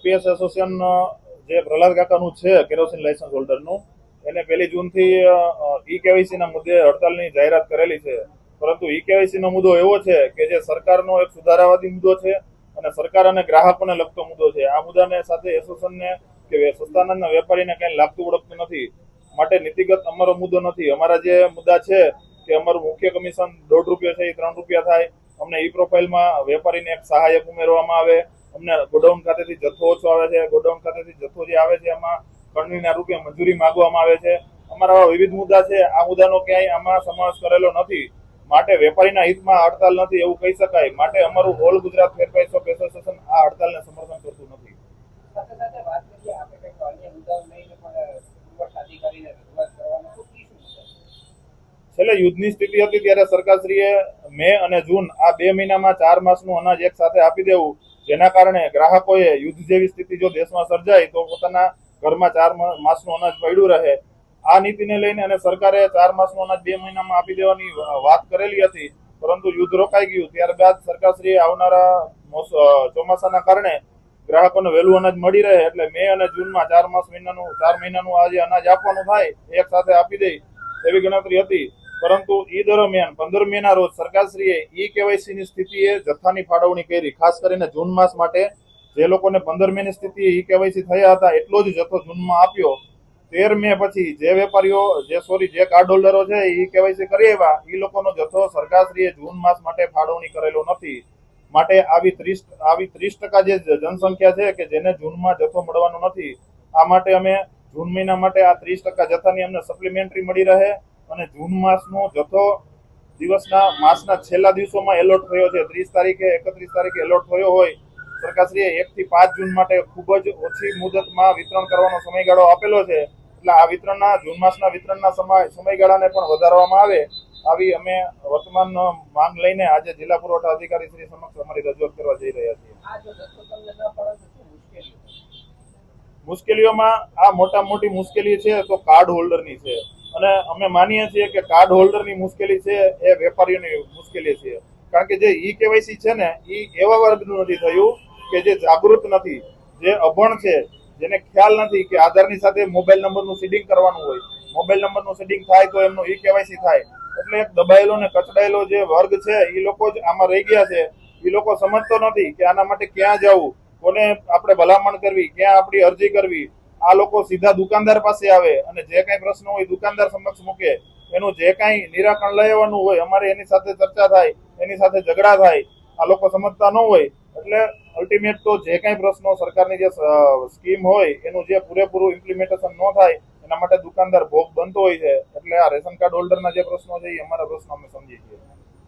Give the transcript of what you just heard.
APS association જે પ્રહલાદ કાકાનું છે kerosene licence હોલ્ડરનું, એને 1 જૂનથી ઈ કેવાયસીના મુદ્દે હડતાલની જાહેરાત કરેલી છે. પરંતુ ઈ કેવાયસીનો મુદ્દો એવો છે કે જે સરકારનો એક સુધારાવાદી મુદ્દો છે અને સરકાર અને ગ્રાહકોને લગતો મુદ્દો છે. આ મુદ્દાને સાથે એસોસિએશનને કે સસ્તાના વેપારીને કઈ લાગતું ઓળખતું નથી. માટે નીતિગત અમારો મુદ્દો નથી. અમારા જે મુદ્દા છે કે અમારું મુખ્ય કમિશન ₹1.5 છે એ ₹3 થાય. અમને ઈ પ્રોફાઇલમાં વેપારીને એક સહાયક ઉમેરવામાં આવે. અમને ગોડાઉન ખાતેથી જથ્થો ઓછો આવે છે. ગોડાઉન ખાતેથી જથ્થો જે આવે છે એમાં ખંડણીના રૂપે મંજૂરી માંગવામાં આવે છે. અમારા વિવિધ મુદ્દા છે. આ મુદ્દાનો ક્યાંય આમાં સમાવેશ કરેલો નથી. માટે વેપારીના હિતમાં હડતાલ નથી એવું કહી શકાય. માટે અમારું ઓલ ગુજરાત ફેરફાર શોપ એસોસિએશન આ હડતાલને સમર્થન કરતું નથી. છેલ્લે યુદ્ધની સ્થિતિ હતી ત્યારે સરકારશ્રીએ મે અને જૂન આ 2 મહિનામાં 4 માસનું અનાજ એક સાથે આપી દેવું, જેના કારણે ગ્રાહકોએ યુદ્ધ જેવી સ્થિતિ જો દેશમાં સર્જાય તો પોતાના ઘરમાં 4 માસનું અનાજ પડ્યું રહે. આ નીતિને લઈને અને સરકારે 4 માસનું અનાજ 2 મહિનામાં આપી દેવાની વાત કરેલી હતી, પરંતુ યુદ્ધ રોકાઈ ગયું. ત્યારબાદ સરકારશ્રીએ આવનારા ચોમાસાના કારણે ગ્રાહકોને વહેલું અનાજ મળી રહે એટલે મે અને જૂનમાં 4 મહિનાનું આ જે અનાજ આપવાનું થાય એક સાથે આપી દે એવી ગણતરી હતી. પરંતુ ઈ દરમિયાન 15 મેના રોજ સરકારશ્રીએ ઈ કેવાયસીની સ્થિતિએ જથ્થાની ફાળવણી કરી. ખાસ કરીને જૂન માસ માટે જે લોકોને 15 મેની સ્થિતિએ ઈ કેવાયસી થયા હતા એટલો જ જથ્થો જૂનમાં આપ્યો. 13 મે પછી જે વેપારીઓ જે કાર્ડ હોલ્ડરો છે ઈ કેવાયસી કરી આવ્યા એ લોકોનો જથ્થો સરકારશ્રીએ જૂન માસ માટે ફાળવણી કરેલો નથી. માટે આવી 30% જે જનસંખ્યા છે કે જેને જૂનમાં જથ્થો મળવાનો નથી. આ માટે અમે જૂન મહિના માટે આ 30% જથ્થાની અમને સપ્લિમેન્ટરી મળી રહે અને જૂન માસનો જથ્થો માસના છેલ્લા દિવસોમાં એલોટ થયો છે. 30 તારીખે 31 તારીખે એલોટ થયો હોય. સરકારશ્રીએ 1 થી 5 જૂન માટે ખૂબ જ ઓછી મુદતમાં વિતરણ કરવાનો સમયગાળો આપેલો છે. એટલે આ જૂન માસના વિતરણના સમયગાળાને પણ વધારવામાં આવે આવી અમે વર્તમાન માંગ લઈને આજે જિલ્લા પુરવઠા અધિકારી શ્રી સમક્ષ અમારી રજૂઆત કરવા જઈ રહ્યા છીએ. મુશ્કેલીઓમાં આ મોટી મુશ્કેલી છે તો કાર્ડ હોલ્ડરની છે અને અમે માનીએ છીએ કે કાર્ડ હોલ્ડરની મુશ્કેલી છે એ વેપારીઓની મુશ્કેલી છે. કારણ કે જે ઈ કેવાયસી છે ને એ એવા વર્ગનું નથી થયું કે જે જાગૃત નથી, જે અભણ છે, જેને ખ્યાલ નથી કે આધારની સાથે મોબાઈલ નંબરનું સીડિંગ કરવાનું હોય. મોબાઈલ નંબરનું સીડિંગ થાય તો એમનું ઈ કેવાયસી થાય. એટલે એક દબાયેલો ને કચડાયેલો જે વર્ગ છે એ લોકો જ આમાં રહી ગયા છે. એ લોકો સમજતો નથી કે આના માટે ક્યાં જવું, કોને આપણે ભલામણ કરવી, ક્યાં આપણી અરજી કરવી. આ લોકો સીધા દુકાનદાર પાસે આવે અને જે કઈ પ્રશ્ન હોય દુકાનદાર સમક્ષ મૂકે. એનું જે કઈ નિરાકરણ લાવવાનું હોય અમારે એની સાથે ચર્ચા થાય, એની સાથે ઝઘડા થાય. આ લોકો સમજતા ન હોય એટલે અલ્ટિમેટ તો જે કઈ પ્રશ્નો સરકારની જે સ્કીમ હોય એનું જે પૂરેપૂરું ઇમ્પ્લિમેન્ટેશન ન થાય એના માટે દુકાનદાર ભોગ બનતો હોય છે. એટલે આ રેશન કાર્ડ હોલ્ડરના જે પ્રશ્નો છે એ અમારા પ્રશ્નો અમે સમજીએ છીએ.